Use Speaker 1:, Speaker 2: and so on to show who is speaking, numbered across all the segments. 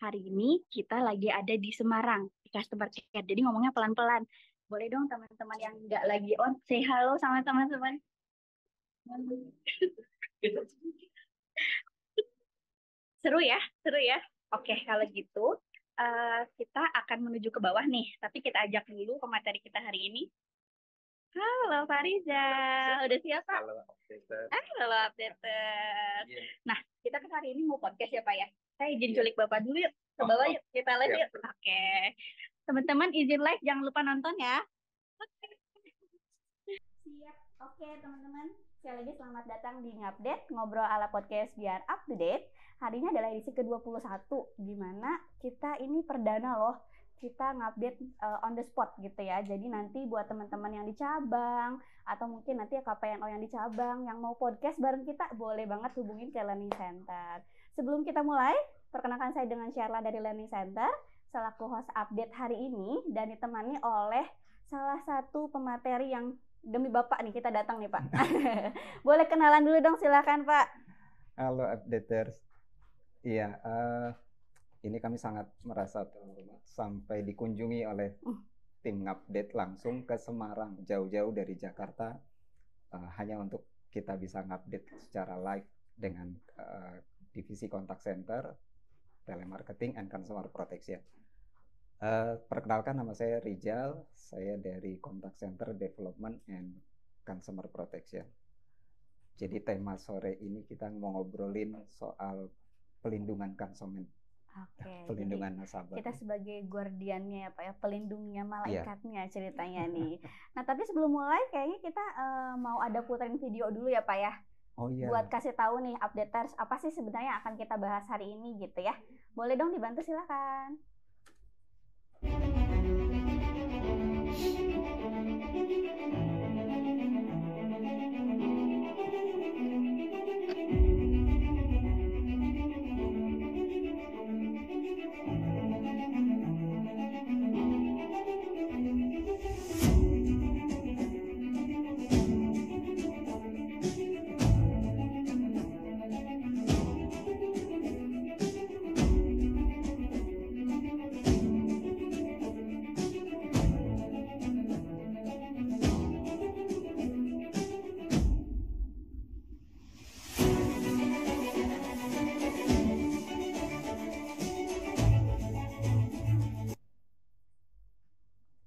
Speaker 1: Hari ini kita lagi ada di Semarang, di customer care. Jadi ngomongnya pelan-pelan. Boleh dong teman-teman yang nggak lagi on, say halo sama teman-teman. Seru ya, seru ya. Oke, kalau gitu kita akan menuju ke bawah nih. Tapi kita ajak dulu pemateri kita hari ini. Halo Fariza, udah siap Pak?
Speaker 2: Halo, updater.
Speaker 1: Halo updater.
Speaker 2: Iya.
Speaker 1: Nah, kita kan hari ini mau podcast ya Pak ya. Saya izin
Speaker 2: Iya.
Speaker 1: culik Bapak dulu yuk. Ke bawah yuk, kita live
Speaker 2: Siap.
Speaker 1: yuk. Oke. Teman-teman izin live, jangan lupa nonton ya. Siap. Oke, teman-teman. Sekali lagi selamat datang di Ngupdate, ngobrol ala podcast biar up to date. Hari ini adalah edisi ke-21, di mana kita ini perdana loh. Kita ngupdate on the spot gitu ya. Jadi nanti buat teman-teman yang di cabang, atau mungkin nanti KPNO yang di cabang, yang mau podcast bareng kita, boleh banget hubungin ke Learning Center. Sebelum kita mulai, perkenalkan saya dengan Sherla dari Learning Center, selaku host update hari ini, dan ditemani oleh salah satu pemateri yang demi Bapak nih kita datang nih Pak. Boleh kenalan dulu dong, silakan Pak.
Speaker 2: Halo updaters. Iya, ini kami sangat merasa terhormat sampai dikunjungi oleh tim Ngupdate langsung ke Semarang, jauh-jauh dari Jakarta, hanya untuk kita bisa ngupdate secara live dengan divisi contact center, telemarketing, and consumer protection. Perkenalkan, nama saya Rijal, saya dari Contact Center Development and Consumer Protection. Jadi tema sore ini kita mau ngobrolin soal pelindungan konsumen.
Speaker 1: Oke,
Speaker 2: pelindungan nasabah.
Speaker 1: Kita sebagai guardiannya ya Pak ya, pelindungnya, malaikatnya ceritanya nih. Nah tapi sebelum mulai kayaknya kita mau ada puterin video dulu ya Pak ya.
Speaker 2: Oh iya.
Speaker 1: Buat kasih tahu nih updaters apa sih sebenarnya akan kita bahas hari ini gitu ya. Boleh dong dibantu silakan.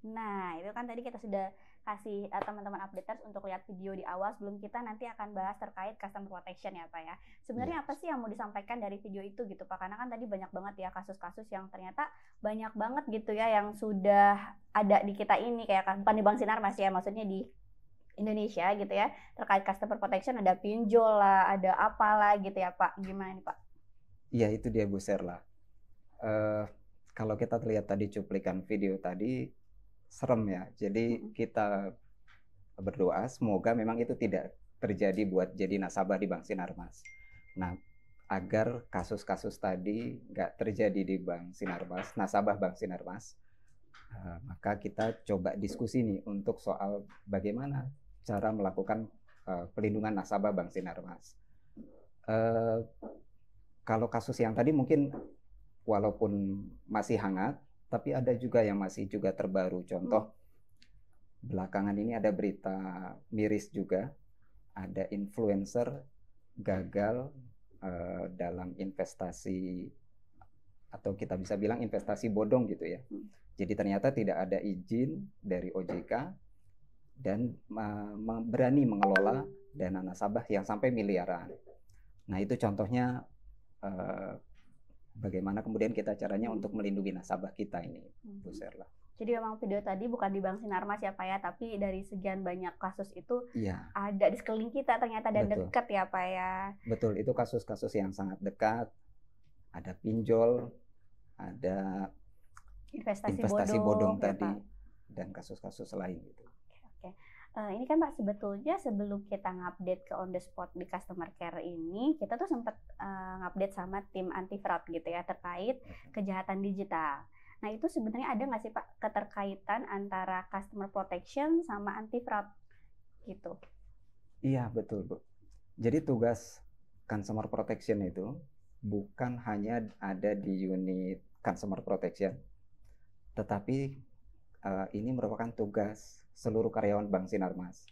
Speaker 1: Nah, itu kan tadi kita sudah kasih teman-teman updaters untuk lihat video di awal sebelum kita nanti akan bahas terkait customer protection ya Pak ya. Sebenarnya apa sih yang mau disampaikan dari video itu gitu Pak? Karena kan tadi banyak banget ya kasus-kasus yang ternyata banyak banget gitu ya yang sudah ada di kita ini kayak bukan di Bank Sinarmas ya, maksudnya di Indonesia gitu ya. Terkait customer protection ada pinjol lah, ada apalah gitu ya Pak. Gimana nih Pak?
Speaker 2: Iya, itu dia Bu Serla. Kalau kita lihat tadi cuplikan video tadi, serem ya. Jadi kita berdoa semoga memang itu tidak terjadi buat jadi nasabah di Bank Sinarmas. Nah, agar kasus-kasus tadi nggak terjadi di Bank Sinarmas, nasabah Bank Sinarmas, maka kita coba diskusi nih untuk soal bagaimana cara melakukan pelindungan nasabah Bank Sinarmas. Kalau kasus yang tadi mungkin walaupun masih hangat, tapi ada juga yang masih juga terbaru. Contoh, belakangan ini ada berita miris juga, ada influencer gagal dalam investasi, atau kita bisa bilang investasi bodong gitu ya. Jadi ternyata tidak ada izin dari OJK dan berani mengelola dana nasabah yang sampai miliaran. Nah itu contohnya bagaimana kemudian kita caranya untuk melindungi nasabah kita ini, Bu Serla.
Speaker 1: Jadi memang video tadi bukan di Bank Sinarmas ya Pak ya, tapi dari sekian banyak kasus itu ada di sekeliling kita ternyata dan dekat ya Pak ya.
Speaker 2: Betul, itu kasus-kasus yang sangat dekat. Ada pinjol, ada investasi bodong
Speaker 1: ya,
Speaker 2: tadi,
Speaker 1: Pak.
Speaker 2: Dan kasus-kasus lain gitu.
Speaker 1: Oke. Ini kan Pak sebetulnya sebelum kita ngupdate ke on the spot di customer care ini, kita tuh sempat ngupdate sama tim anti fraud gitu ya terkait kejahatan digital. Nah itu sebenarnya ada nggak sih Pak keterkaitan antara customer protection sama anti fraud gitu?
Speaker 2: Iya betul Bu. Jadi tugas consumer protection itu bukan hanya ada di unit Consumer Protection, tetapi ini merupakan tugas seluruh karyawan Bank Sinarmas.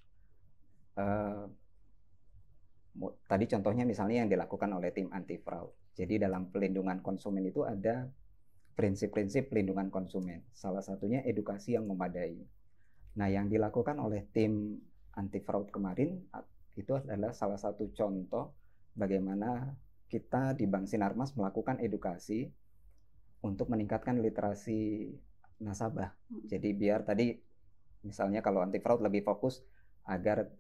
Speaker 2: Tadi contohnya misalnya yang dilakukan oleh tim anti fraud. Jadi dalam pelindungan konsumen itu ada prinsip-prinsip pelindungan konsumen. Salah satunya edukasi yang memadai. Nah, yang dilakukan oleh tim anti fraud kemarin itu adalah salah satu contoh bagaimana kita di Bank Sinarmas melakukan edukasi untuk meningkatkan literasi nasabah. Jadi biar tadi misalnya kalau anti fraud lebih fokus agar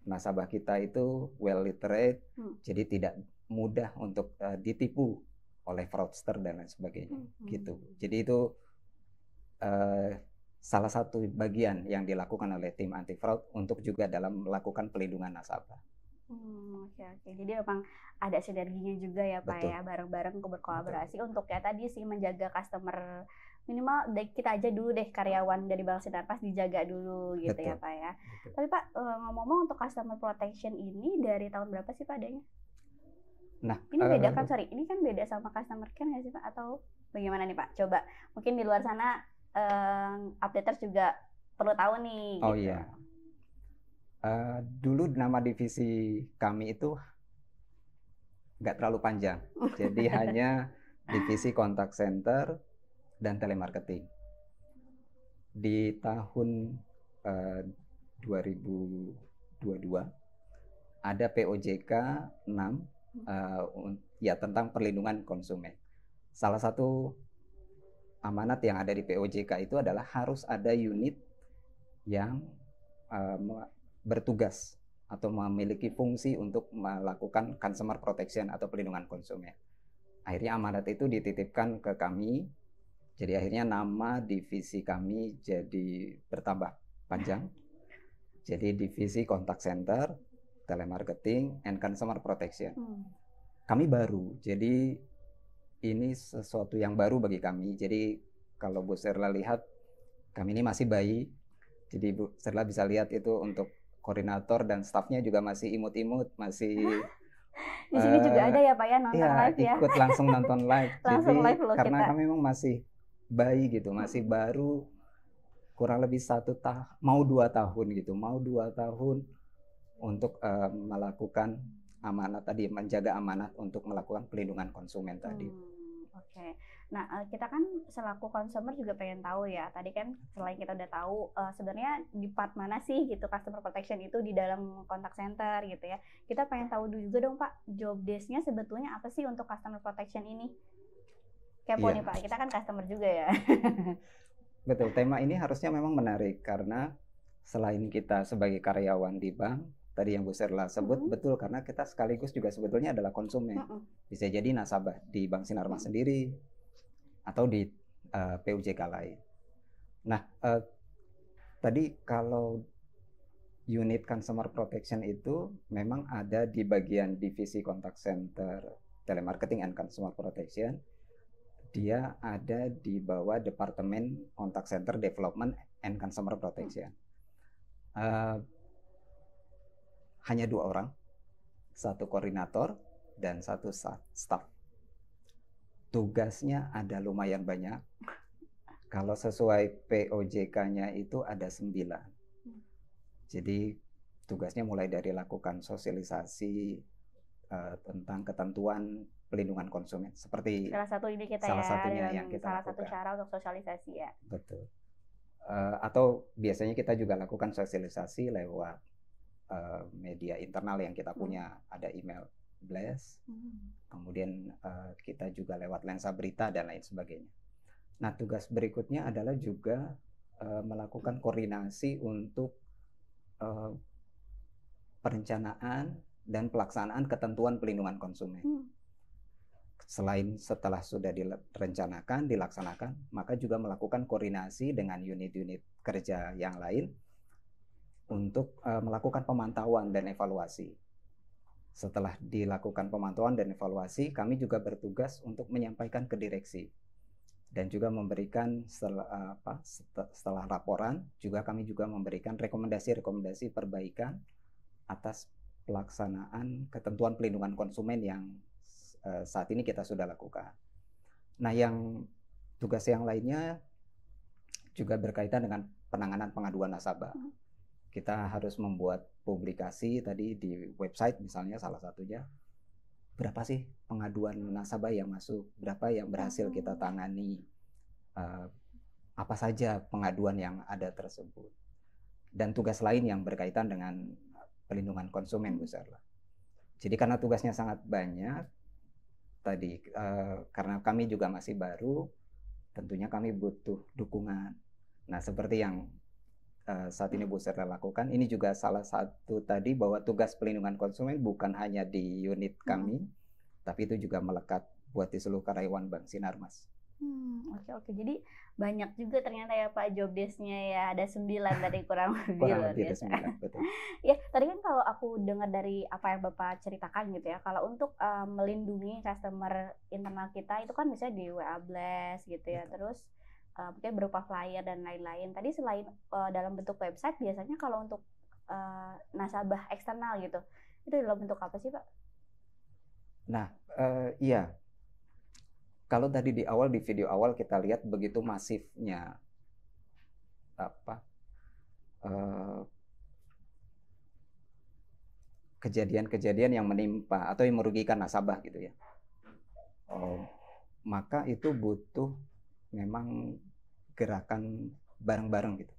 Speaker 2: nasabah kita itu well literate, jadi tidak mudah untuk ditipu oleh fraudster dan lain sebagainya, gitu. Jadi itu salah satu bagian yang dilakukan oleh tim anti fraud untuk juga dalam melakukan pelindungan nasabah.
Speaker 1: Oke. Jadi memang ada sinerginya juga ya Pak. Betul. Ya, bareng-bareng berkolaborasi. Betul. Untuk ya tadi sih menjaga customer, minimal kita aja dulu deh karyawan dari Bank Sinarmas dijaga dulu gitu. Betul. Ya Pak ya. Betul. Tapi Pak, ngomong-ngomong untuk customer protection ini dari tahun berapa sih Pak adanya? Nah, ini beda kan, ini kan beda sama customer care nggak sih Pak? Atau bagaimana nih Pak? Coba, mungkin di luar sana updaters juga perlu tahu nih.
Speaker 2: Oh gitu. Iya. Dulu nama divisi kami itu nggak terlalu panjang, jadi hanya divisi contact center dan telemarketing. Di tahun 2022 ada POJK 6 ya tentang perlindungan konsumen. Salah satu amanat yang ada di POJK itu adalah harus ada unit yang bertugas atau memiliki fungsi untuk melakukan consumer protection atau perlindungan konsumen. Akhirnya amanat itu dititipkan ke kami. Jadi akhirnya nama divisi kami jadi bertambah panjang. Jadi divisi contact center, telemarketing, and consumer protection. Kami baru, jadi ini sesuatu yang baru bagi kami. Jadi kalau Bu Serla lihat, kami ini masih bayi. Jadi Bu Serla bisa lihat itu untuk koordinator dan stafnya juga masih imut-imut, masih
Speaker 1: di sini juga ada ya Pak ya nonton live ya.
Speaker 2: Ikut langsung nonton live.
Speaker 1: Langsung
Speaker 2: jadi
Speaker 1: live loh
Speaker 2: karena
Speaker 1: kita.
Speaker 2: Kami memang masih bayi gitu, masih baru kurang lebih 1 tahun, mau 2 tahun gitu, mau 2 tahun untuk melakukan amanat tadi, menjaga amanat untuk melakukan pelindungan konsumen tadi.
Speaker 1: Oke. Nah, kita kan selaku consumer juga pengen tahu ya. Tadi kan selain kita udah tahu sebenarnya di part mana sih gitu customer protection itu di dalam contact center gitu ya. Kita pengen tahu juga dong Pak, job desk-nya sebetulnya apa sih untuk customer protection ini? Kepo nih Pak, kita kan customer juga ya.
Speaker 2: Betul, tema ini harusnya memang menarik karena selain kita sebagai karyawan di bank, tadi yang Bu Serla sebut betul, karena kita sekaligus juga sebetulnya adalah konsumen. Bisa jadi nasabah di Bank Sinarmas sendiri atau di PUJK lain. Nah, tadi kalau unit consumer protection itu memang ada di bagian divisi contact center, telemarketing and consumer protection. Dia ada di bawah Departemen Contact Center Development and Consumer Protection. Hanya 2 orang, 1 koordinator dan 1 staff. Tugasnya ada lumayan banyak. Kalau sesuai POJK-nya itu ada 9. Jadi tugasnya mulai dari lakukan sosialisasi tentang ketentuan pelindungan konsumen, seperti
Speaker 1: salah satu ini kita
Speaker 2: salah satunya yang kita
Speaker 1: salah
Speaker 2: lakukan.
Speaker 1: Satu cara untuk sosialisasi ya.
Speaker 2: Betul. Atau biasanya kita juga lakukan sosialisasi lewat media internal yang kita punya, ada email blast, kemudian kita juga lewat lensa berita dan lain sebagainya. Nah, tugas berikutnya adalah juga melakukan koordinasi untuk perencanaan dan pelaksanaan ketentuan pelindungan konsumen. Selain setelah sudah direncanakan, dilaksanakan, maka juga melakukan koordinasi dengan unit-unit kerja yang lain untuk melakukan pemantauan dan evaluasi. Setelah dilakukan pemantauan dan evaluasi, kami juga bertugas untuk menyampaikan ke direksi dan juga memberikan setelah laporan, juga kami juga memberikan rekomendasi-rekomendasi perbaikan atas pelaksanaan ketentuan pelindungan konsumen yang saat ini kita sudah lakukan. Nah, tugas yang lainnya juga berkaitan dengan penanganan pengaduan nasabah. Kita harus membuat publikasi tadi di website misalnya salah satunya. Berapa sih pengaduan nasabah yang masuk? Berapa yang berhasil kita tangani? Apa saja pengaduan yang ada tersebut? Dan tugas lain yang berkaitan dengan pelindungan konsumen, Bu Serla. Jadi karena tugasnya sangat banyak, tadi karena kami juga masih baru, tentunya kami butuh dukungan. Nah, seperti yang saat ini Bu Serla lakukan, ini juga salah satu tadi bahwa tugas pelindungan konsumen bukan hanya di unit kami, tapi itu juga melekat buat di seluruh karyawan Bank Sinarmas.
Speaker 1: Oke. Jadi banyak juga ternyata ya Pak job desk-nya ya, ada 9 tadi kurang lebih.
Speaker 2: Kurang lebih ada 9, betul.
Speaker 1: Ya, tadi kan kalau aku dengar dari apa yang Bapak ceritakan gitu ya, kalau untuk melindungi customer internal kita itu kan misalnya di WA Blast gitu ya, betul. Terus mungkin berupa flyer dan lain-lain. Tadi selain dalam bentuk website, biasanya kalau untuk nasabah eksternal gitu, itu dalam bentuk apa sih Pak?
Speaker 2: Nah, iya. Kalau tadi di video awal kita lihat begitu masifnya kejadian-kejadian yang menimpa atau yang merugikan nasabah gitu ya. Maka itu butuh memang gerakan bareng-bareng gitu.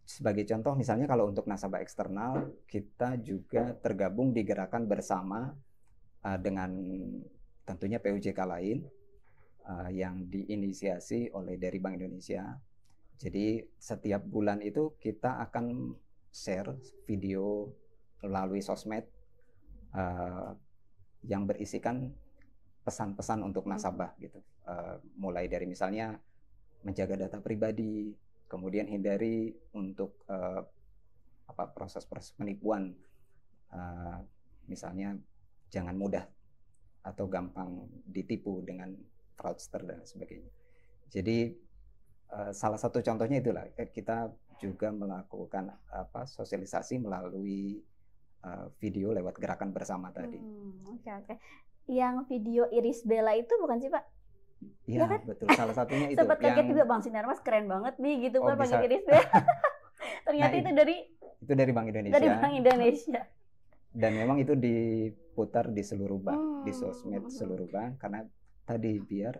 Speaker 2: Sebagai contoh misalnya kalau untuk nasabah eksternal, kita juga tergabung di gerakan bersama dengan tentunya POJK lain yang diinisiasi oleh dari Bank Indonesia. Jadi setiap bulan itu kita akan share video melalui sosmed yang berisikan pesan-pesan untuk nasabah gitu. Mulai dari misalnya menjaga data pribadi, kemudian hindari untuk proses-proses penipuan, misalnya jangan mudah atau gampang ditipu dengan fraudster dan sebagainya. Jadi salah satu contohnya itulah kita juga melakukan sosialisasi melalui video lewat gerakan bersama tadi.
Speaker 1: Oke. Yang video Iris Bella itu bukan sih Pak?
Speaker 2: Iya, kan? Betul. Salah satunya itu.
Speaker 1: Sempat kaget juga, Bang Sinarmas keren banget nih gitu Pak pakai Iris Bella. Ternyata itu dari Bank Indonesia. Dari Bank Indonesia.
Speaker 2: Dan memang itu diputar di seluruh bank, di sosmed seluruh bank, karena tadi biar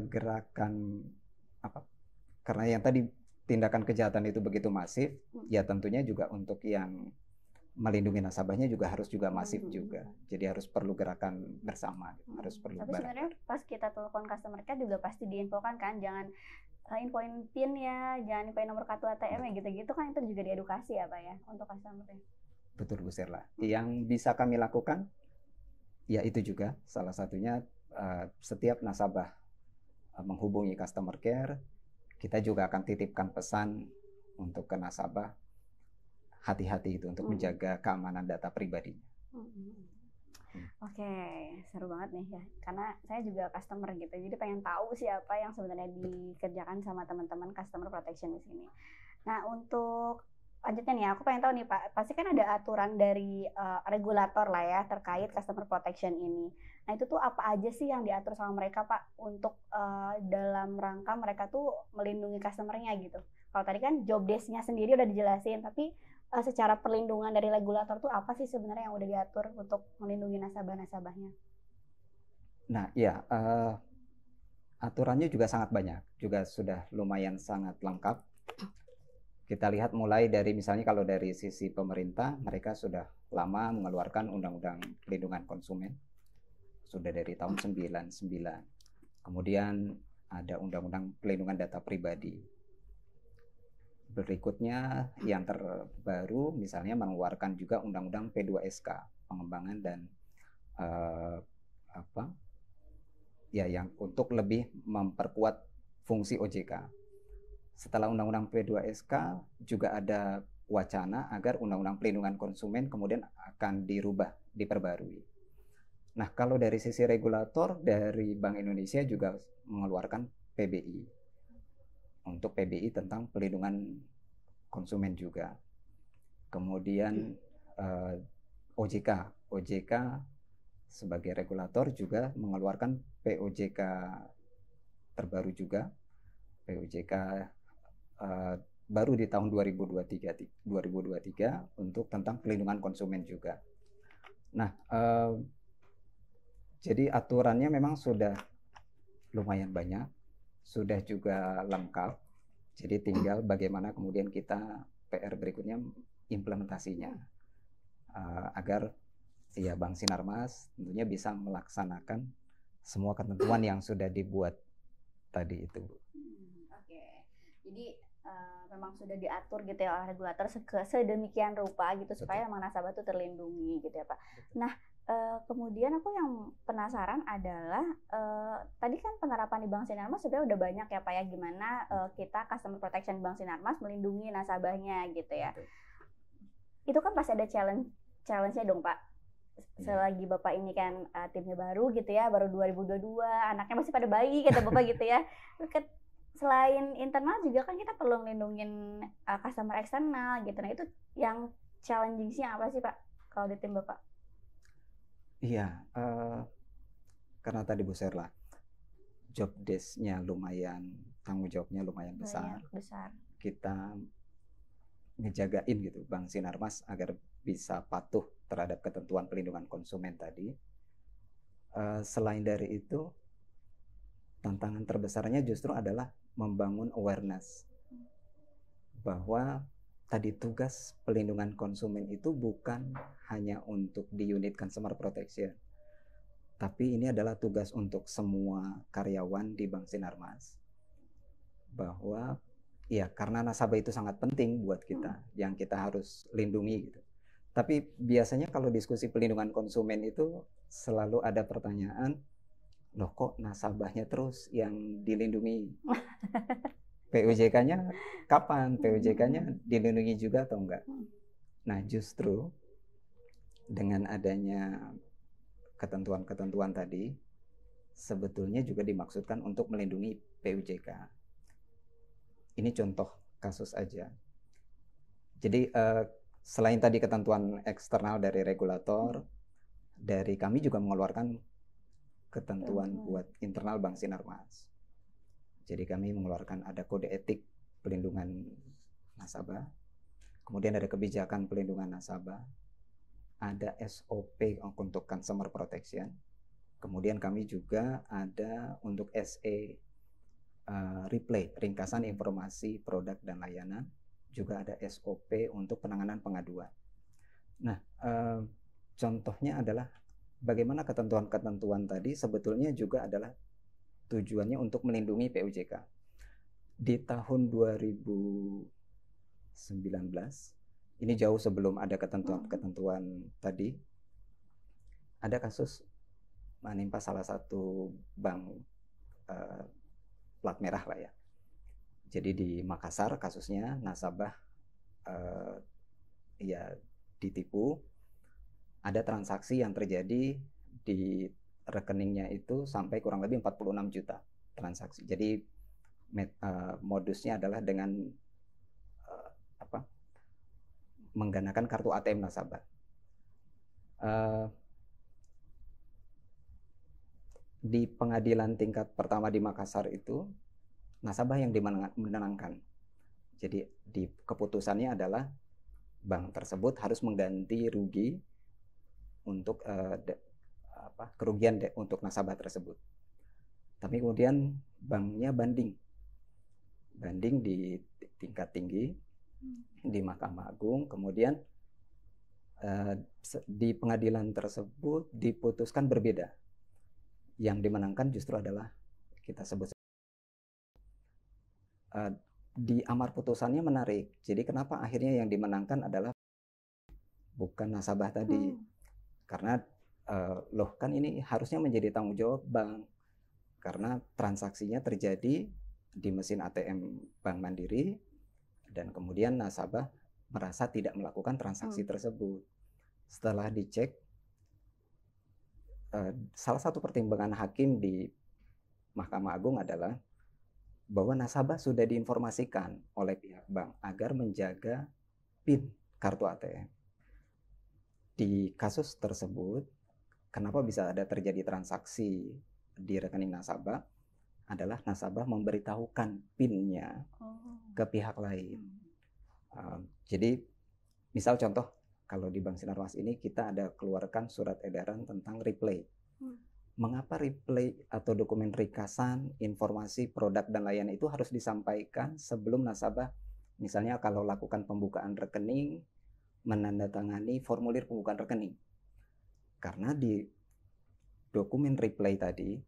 Speaker 2: gerakan karena yang tadi tindakan kejahatan itu begitu masif, ya tentunya juga untuk yang melindungi nasabahnya juga harus masif juga. Jadi harus perlu gerakan bersama, harus perlu.
Speaker 1: Tapi sebenarnya pas kita telepon customer care juga pasti diinfokan kan, jangan infoin PIN ya, jangan infoin nomor kartu ATM ya gitu-gitu kan, itu juga diedukasi ya Pak ya untuk customer care.
Speaker 2: Betul Bu Serla. Yang bisa kami lakukan, ya itu juga salah satunya setiap nasabah menghubungi customer care, kita juga akan titipkan pesan untuk ke nasabah, hati-hati itu untuk menjaga keamanan data pribadinya.
Speaker 1: Oke, seru banget nih ya, karena saya juga customer gitu, jadi pengen tahu siapa yang sebenarnya dikerjakan sama teman-teman customer protection di sini. Nah, untuk lanjutnya nih, aku pengen tahu nih Pak, pasti kan ada aturan dari regulator lah ya terkait customer protection ini. Nah itu tuh apa aja sih yang diatur sama mereka Pak untuk dalam rangka mereka tuh melindungi customernya gitu. Kalau tadi kan job desk-nya sendiri udah dijelasin, tapi secara perlindungan dari regulator tuh apa sih sebenarnya yang udah diatur untuk melindungi nasabah-nasabahnya?
Speaker 2: Nah iya, aturannya juga sangat banyak, juga sudah lumayan sangat lengkap. Kita lihat mulai dari misalnya kalau dari sisi pemerintah, mereka sudah lama mengeluarkan Undang-Undang Pelindungan Konsumen, sudah dari tahun 99. Kemudian ada Undang-Undang Pelindungan Data Pribadi. Berikutnya yang terbaru misalnya mengeluarkan juga Undang-Undang P2SK, pengembangan dan yang untuk lebih memperkuat fungsi OJK. Setelah Undang-Undang P2SK juga ada wacana agar Undang-Undang Pelindungan Konsumen kemudian akan diperbarui. Nah, kalau dari sisi regulator, dari Bank Indonesia juga mengeluarkan PBI. Untuk PBI tentang pelindungan konsumen juga. Kemudian OJK sebagai regulator juga mengeluarkan POJK terbaru juga, POJK baru di tahun 2023 untuk tentang pelindungan konsumen juga. Nah, jadi aturannya memang sudah lumayan banyak, sudah juga lengkap. Jadi tinggal bagaimana kemudian kita PR berikutnya implementasinya agar ya Bank Sinarmas tentunya bisa melaksanakan semua ketentuan yang sudah dibuat tadi itu.
Speaker 1: Oke. Jadi memang sudah diatur gitu ya oleh regulator sedemikian rupa gitu supaya memang nasabah itu terlindungi gitu ya Pak. Nah, kemudian aku yang penasaran adalah tadi kan penerapan di Bank Sinarmas sebenarnya udah banyak ya Pak ya, gimana kita customer protection Bank Sinarmas melindungi nasabahnya gitu ya. Itu kan pasti ada challenge-nya dong Pak. Selagi Bapak ini kan timnya baru gitu ya, baru 2022, anaknya masih pada bayi kata Bapak gitu ya. Selain internal juga kan kita perlu melindungin customer eksternal gitu. Nah itu yang challenging-nya apa sih Pak kalau di tim Bapak?
Speaker 2: Iya, karena tadi Bu Serla, job desk-nya lumayan, tanggung jawabnya lumayan besar. Kita ngejagain gitu Bank Sinarmas agar bisa patuh terhadap ketentuan pelindungan konsumen tadi. Selain dari itu, tantangan terbesarnya justru adalah membangun awareness bahwa tadi tugas pelindungan konsumen itu bukan hanya untuk di unit consumer protection, tapi ini adalah tugas untuk semua karyawan di Bank Sinarmas. Bahwa ya karena nasabah itu sangat penting buat kita, yang kita harus lindungi gitu. Tapi biasanya kalau diskusi pelindungan konsumen itu selalu ada pertanyaan, loh kok nasabahnya terus yang dilindungi? POJK-nya kapan? POJK-nya dilindungi juga atau enggak? Nah justru dengan adanya ketentuan-ketentuan tadi, sebetulnya juga dimaksudkan untuk melindungi POJK. Ini contoh kasus aja. Jadi selain tadi ketentuan eksternal dari regulator, dari kami juga mengeluarkan ketentuan buat internal Bank Sinarmas. Jadi kami mengeluarkan ada kode etik pelindungan nasabah, kemudian ada kebijakan pelindungan nasabah, ada SOP untuk consumer protection, kemudian kami juga ada untuk SE replay, ringkasan informasi produk dan layanan, juga ada SOP untuk penanganan pengaduan. Nah, contohnya adalah bagaimana ketentuan-ketentuan tadi sebetulnya juga adalah tujuannya untuk melindungi POJK. Di tahun 2019, ini jauh sebelum ada ketentuan-ketentuan tadi, ada kasus menimpa salah satu bank plat merah lah ya. Jadi di Makassar kasusnya nasabah ya ditipu, ada transaksi yang terjadi di rekeningnya itu sampai kurang lebih 46 juta transaksi. Jadi modusnya adalah dengan menggunakan kartu ATM nasabah. Di pengadilan tingkat pertama di Makassar itu nasabah yang dimenangkan. Jadi di keputusannya adalah bank tersebut harus mengganti rugi untuk kerugian untuk nasabah tersebut. Tapi kemudian banknya banding di tingkat tinggi di Mahkamah Agung, kemudian di pengadilan tersebut diputuskan berbeda. Yang dimenangkan justru adalah kita sebut di amar putusannya menarik. Jadi kenapa akhirnya yang dimenangkan adalah bukan nasabah tadi? Karena loh kan ini harusnya menjadi tanggung jawab bank karena transaksinya terjadi di mesin ATM Bank Mandiri dan kemudian nasabah merasa tidak melakukan transaksi tersebut. Setelah dicek, salah satu pertimbangan hakim di Mahkamah Agung adalah bahwa nasabah sudah diinformasikan oleh pihak bank agar menjaga PIN kartu ATM. Di kasus tersebut, kenapa bisa ada terjadi transaksi di rekening nasabah adalah nasabah memberitahukan PIN-nya ke pihak lain. Jadi misal contoh, kalau di Bank Sinarmas ini kita ada keluarkan surat edaran tentang replay. Mengapa replay atau dokumen ringkasan informasi produk dan layanan itu harus disampaikan sebelum nasabah, misalnya kalau lakukan pembukaan rekening, menandatangani formulir pembukaan rekening. Karena di dokumen replay tadi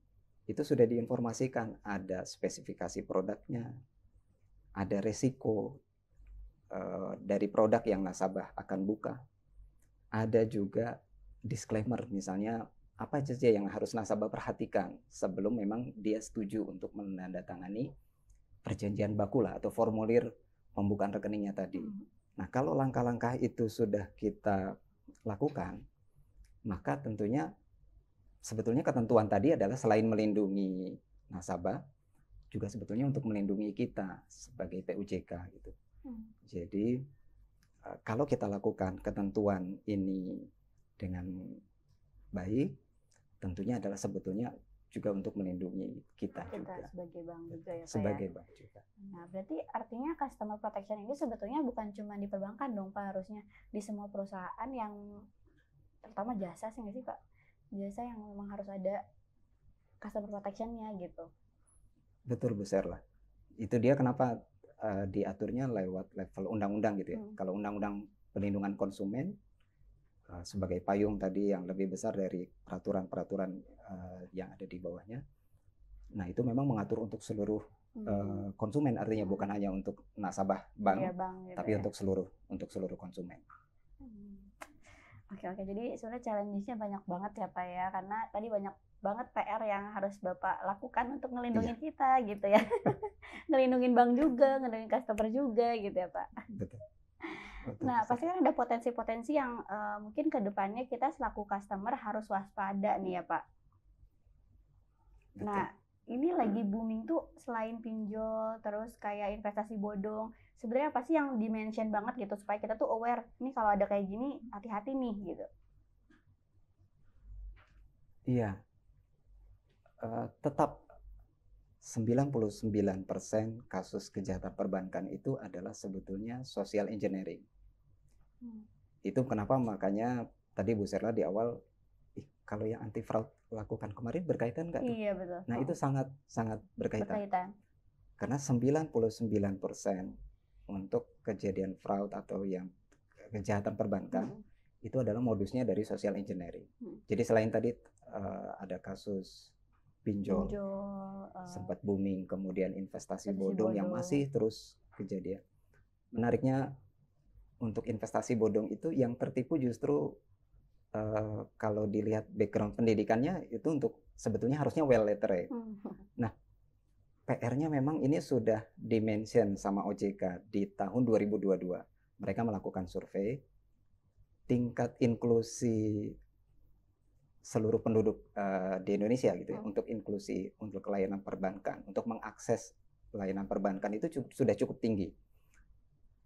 Speaker 2: itu sudah diinformasikan ada spesifikasi produknya, ada resiko dari produk yang nasabah akan buka, ada juga disclaimer, misalnya apa saja yang harus nasabah perhatikan sebelum memang dia setuju untuk menandatangani perjanjian bakulah atau formulir pembukaan rekeningnya tadi. Nah, kalau langkah-langkah itu sudah kita lakukan, maka tentunya sebetulnya ketentuan tadi adalah selain melindungi nasabah, juga sebetulnya untuk melindungi kita sebagai PUJK gitu. Jadi kalau kita lakukan ketentuan ini dengan baik, tentunya adalah sebetulnya juga untuk melindungi kita juga.
Speaker 1: Sebagai bank juga ya Pak
Speaker 2: sebagai
Speaker 1: ya?
Speaker 2: bank juga.
Speaker 1: Nah, berarti artinya customer protection ini sebetulnya bukan cuma di perbankan dong Pak, harusnya di semua perusahaan yang terutama jasa sih nggak sih Pak? Jasa yang memang harus ada customer protection-nya gitu.
Speaker 2: Betul Bu Serla. Itu dia kenapa diaturnya lewat level undang-undang gitu ya. Kalau undang-undang perlindungan konsumen sebagai payung tadi yang lebih besar dari peraturan-peraturan yang ada di bawahnya. Nah, itu memang mengatur untuk seluruh konsumen, artinya bukan hanya untuk nasabah bank,
Speaker 1: Iya, bank gitu
Speaker 2: tapi
Speaker 1: ya.
Speaker 2: untuk seluruh konsumen.
Speaker 1: Oke, jadi sebenarnya challenge-nya banyak banget ya Pak ya, karena tadi banyak banget PR yang harus Bapak lakukan untuk ngelindungin kita gitu ya. Ngelindungin bank juga, ngelindungin customer juga gitu ya Pak.
Speaker 2: Betul.
Speaker 1: Nah, pasti kan ada potensi-potensi yang mungkin ke depannya kita selaku customer harus waspada nih ya Pak.
Speaker 2: Betul.
Speaker 1: Nah, ini lagi booming tuh selain pinjol, terus kayak investasi bodong. Sebenarnya apa sih yang dimention banget gitu supaya kita tuh aware, ini kalau ada kayak gini hati-hati nih gitu.
Speaker 2: Iya. Tetap 99% kasus kejahatan perbankan itu adalah sebetulnya social engineering. Itu kenapa makanya tadi Bu Serla di awal, kalau yang anti fraud lakukan kemarin berkaitan nggak tuh?
Speaker 1: Iya betul.
Speaker 2: Nah itu sangat berkaitan. Karena 99% untuk kejadian fraud atau yang kejahatan perbankan itu adalah modusnya dari social engineering. Jadi selain tadi ada kasus pinjol sempat booming, kemudian investasi bodong yang masih terus kejadian. Menariknya untuk investasi bodong itu yang tertipu justru kalau dilihat background pendidikannya itu untuk sebetulnya harusnya well literate. Nah, PR-nya memang ini sudah dimention sama OJK di tahun 2022. Mereka melakukan survei tingkat inklusi seluruh penduduk di Indonesia gitu ya, untuk inklusi untuk layanan perbankan, untuk mengakses layanan perbankan itu sudah cukup tinggi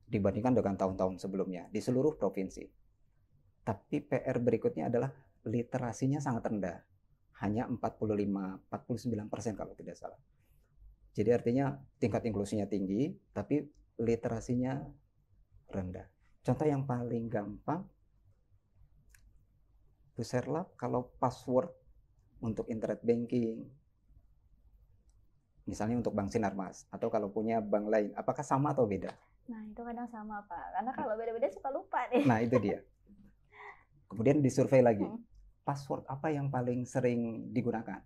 Speaker 2: dibandingkan dengan tahun-tahun sebelumnya di seluruh provinsi. Tapi PR berikutnya adalah literasinya sangat rendah, hanya 49% kalau tidak salah. Jadi artinya tingkat inklusinya tinggi, tapi literasinya rendah. Contoh yang paling gampang, Bu Serla, kalau password untuk internet banking, misalnya untuk Bank Sinarmas, atau kalau punya bank lain, apakah sama atau beda?
Speaker 1: Nah itu kadang sama Pak, karena kalau beda-beda suka lupa deh.
Speaker 2: Nah itu dia. Kemudian disurvei lagi, password apa yang paling sering digunakan?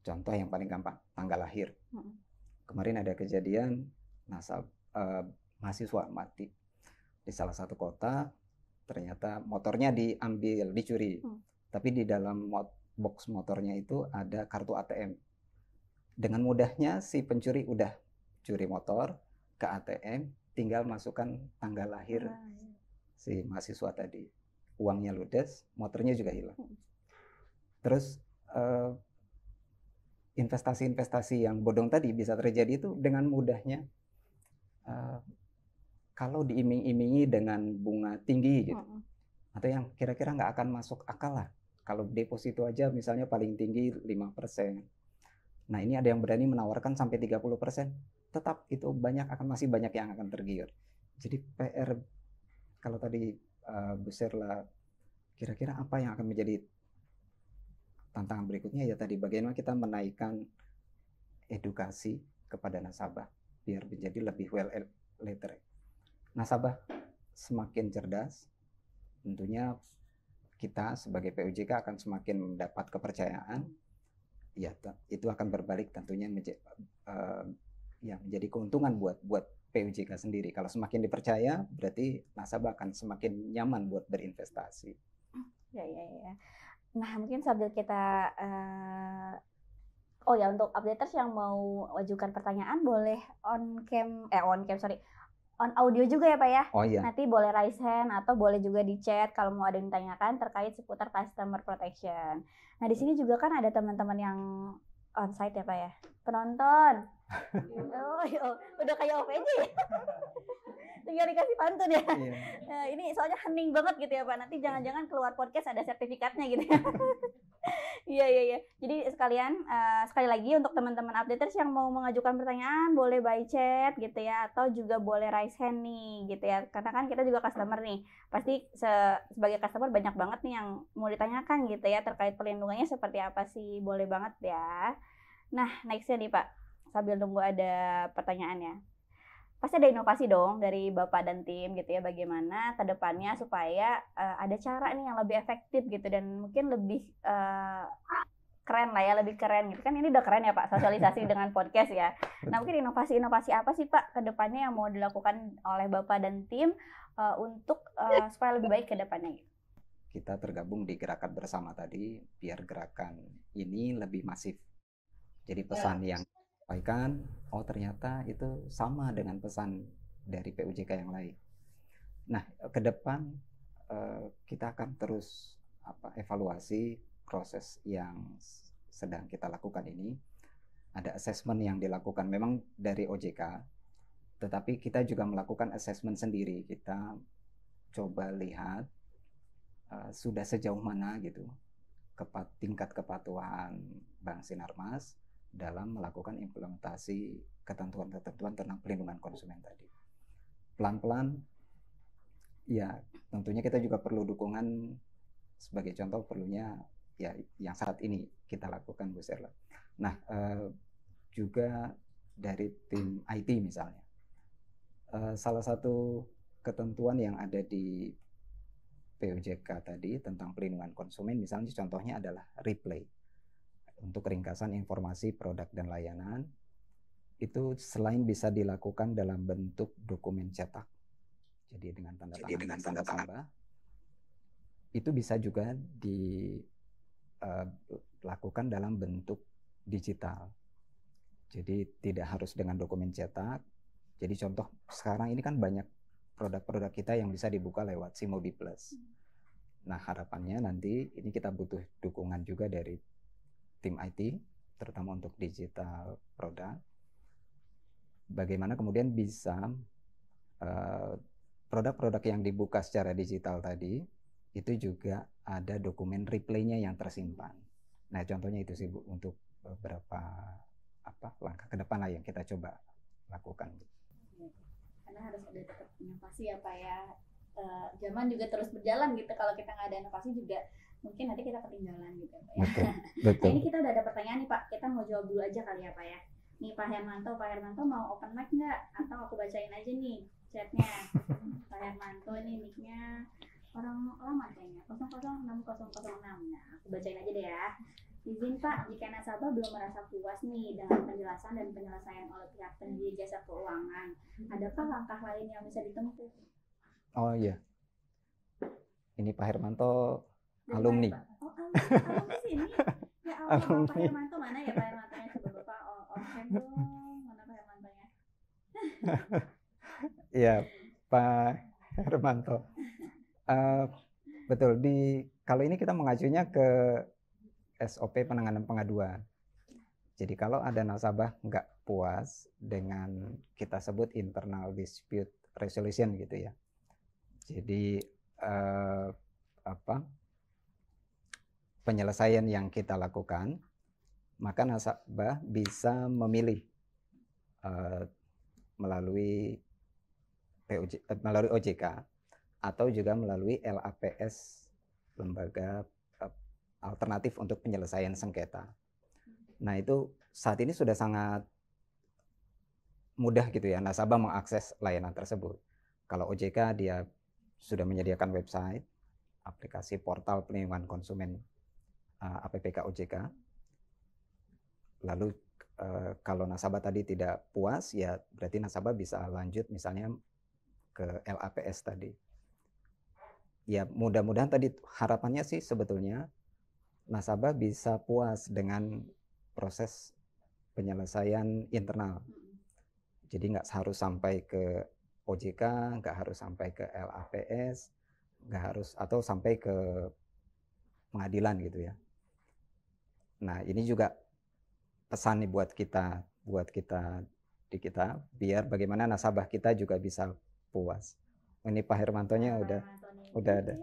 Speaker 2: Contoh yang paling gampang, tanggal lahir. Kemarin ada kejadian mahasiswa mati di salah satu kota, ternyata motornya diambil, dicuri. Tapi di dalam box motornya itu ada kartu ATM. Dengan mudahnya si pencuri udah curi motor ke ATM, tinggal masukkan tanggal lahir si mahasiswa tadi. Uangnya ludes, motornya juga hilang. Terus investasi-investasi yang bodong tadi bisa terjadi itu dengan mudahnya. Kalau diiming-imingi dengan bunga tinggi gitu, atau yang kira-kira nggak akan masuk akal lah, Kalau deposito aja misalnya paling tinggi 5%. Nah, ini ada yang berani menawarkan sampai 30%. Tetap itu masih banyak yang akan tergiur. Jadi PR kalau tadi Bu Serla, kira-kira apa yang akan menjadi tantangan berikutnya, ya tadi bagaimana kita menaikkan edukasi kepada nasabah biar menjadi lebih well literate. Nasabah semakin cerdas, tentunya kita sebagai PUJK akan semakin mendapat kepercayaan. Ya, itu akan berbalik tentunya menjadi keuntungan buat PUJK sendiri. Kalau semakin dipercaya, berarti nasabah akan semakin nyaman buat berinvestasi.
Speaker 1: Ya. Nah, mungkin sambil kita untuk updaters yang mau ajukan pertanyaan boleh on audio juga ya Pak ya.
Speaker 2: Oh iya.
Speaker 1: Nanti boleh raise hand atau boleh juga di chat kalau mau ada yang ditanyakan terkait seputar customer protection. Nah, di sini juga kan ada teman-teman yang onsite ya Pak ya. Penonton. Udah kayak OVJ ya. Tinggal dikasih pantun ya. Iya. Ini soalnya hening banget gitu ya Pak. Nanti jangan-jangan keluar podcast ada sertifikatnya gitu ya. Iya. Jadi sekali lagi untuk teman-teman updaters yang mau mengajukan pertanyaan boleh by chat gitu ya, atau juga boleh raise hand nih gitu ya. Karena kan kita juga customer nih. Pasti sebagai customer banyak banget nih yang mau ditanyakan gitu ya terkait perlindungannya seperti apa sih. Boleh banget ya. Nah, nextnya nih Pak. Sambil nunggu ada pertanyaannya. Pasti ada inovasi dong dari Bapak dan tim gitu ya, bagaimana ke depannya supaya ada cara nih yang lebih efektif gitu dan mungkin lebih keren lah ya, lebih keren gitu kan. Ini udah keren ya Pak sosialisasi dengan podcast ya. Nah, mungkin inovasi-inovasi apa sih Pak ke depannya yang mau dilakukan oleh Bapak dan tim untuk supaya lebih baik ke depannya gitu.
Speaker 2: Kita tergabung di gerakan bersama tadi biar gerakan ini lebih masif. Jadi pesan yang sampaikan, ternyata itu sama dengan pesan dari PUJK yang lain. Nah, ke depan kita akan terus evaluasi proses yang sedang kita lakukan ini. Ada assessment yang dilakukan memang dari OJK, tetapi kita juga melakukan assessment sendiri. Kita coba lihat sudah sejauh mana gitu tingkat kepatuhan Bank Sinarmas dalam melakukan implementasi ketentuan-ketentuan tentang pelindungan konsumen tadi. Pelan-pelan, ya tentunya kita juga perlu dukungan. Sebagai contoh perlunya ya yang saat ini kita lakukan Bu Serla. Nah, juga dari tim IT misalnya. Salah satu ketentuan yang ada di PUJK tadi tentang pelindungan konsumen misalnya contohnya adalah replay. Untuk ringkasan informasi produk dan layanan, itu selain bisa dilakukan dalam bentuk dokumen cetak, jadi dengan tanda tangan, itu bisa juga dilakukan dalam bentuk digital. Jadi tidak harus dengan dokumen cetak. Jadi contoh sekarang ini kan banyak produk-produk kita yang bisa dibuka lewat Simodi Plus. Nah, harapannya nanti ini kita butuh dukungan juga dari tim IT, terutama untuk digital produk. Bagaimana kemudian bisa produk-produk yang dibuka secara digital tadi, itu juga ada dokumen replaynya yang tersimpan. Nah, contohnya itu sih Bu, untuk beberapa langkah ke depan lah yang kita coba lakukan.
Speaker 1: Karena harus ada tetap inovasi ya Pak ya. Zaman juga terus berjalan gitu. Kalau kita nggak ada inovasi juga mungkin nanti kita ketinggalan gitu Pak ya.
Speaker 2: Betul.
Speaker 1: Nah, ini kita udah ada pertanyaan nih Pak. Kita mau jawab dulu aja kali ya Pak ya. Nih Pak Hermanto mau open mic nggak? Atau aku bacain aja nih chatnya. Pak Hermanto nih mic-nya orang lama kayaknya 006006. Nah, aku bacain aja deh ya. Izin Pak, jika nasabah belum merasa puas nih dengan penjelasan dan penyelesaian oleh pihak penyedia jasa keuangan, adakah langkah lain yang bisa ditempuh?
Speaker 2: Oh iya, ini Pak Hermanto alumni.
Speaker 1: Alumni sini. Ya Allah, Pak Hermanto mana ya Pak Hermantonya? Coba Bapak on-cam dong, mana Pak Hermantonya?
Speaker 2: Iya, Pak Hermanto. Betul, kalau ini kita mengajunya ke SOP penanganan pengaduan. Jadi kalau ada nasabah nggak puas dengan kita sebut internal dispute resolution gitu ya. Jadi penyelesaian yang kita lakukan, maka nasabah bisa memilih melalui melalui OJK atau juga melalui LAPS, lembaga alternatif untuk penyelesaian sengketa. Nah, itu saat ini sudah sangat mudah gitu ya nasabah mengakses layanan tersebut. Kalau OJK dia sudah menyediakan website, aplikasi portal pelindungan konsumen APPK OJK. Lalu kalau nasabah tadi tidak puas, ya berarti nasabah bisa lanjut misalnya ke LAPS tadi. Ya mudah-mudahan tadi harapannya sih sebetulnya nasabah bisa puas dengan proses penyelesaian internal. Jadi nggak harus sampai ke OJK, nggak harus sampai ke LAPS, nggak harus atau sampai ke pengadilan gitu ya. Nah ini juga pesan nih buat kita biar bagaimana nasabah kita juga bisa puas. Ini Pak Hermantonya udah ada.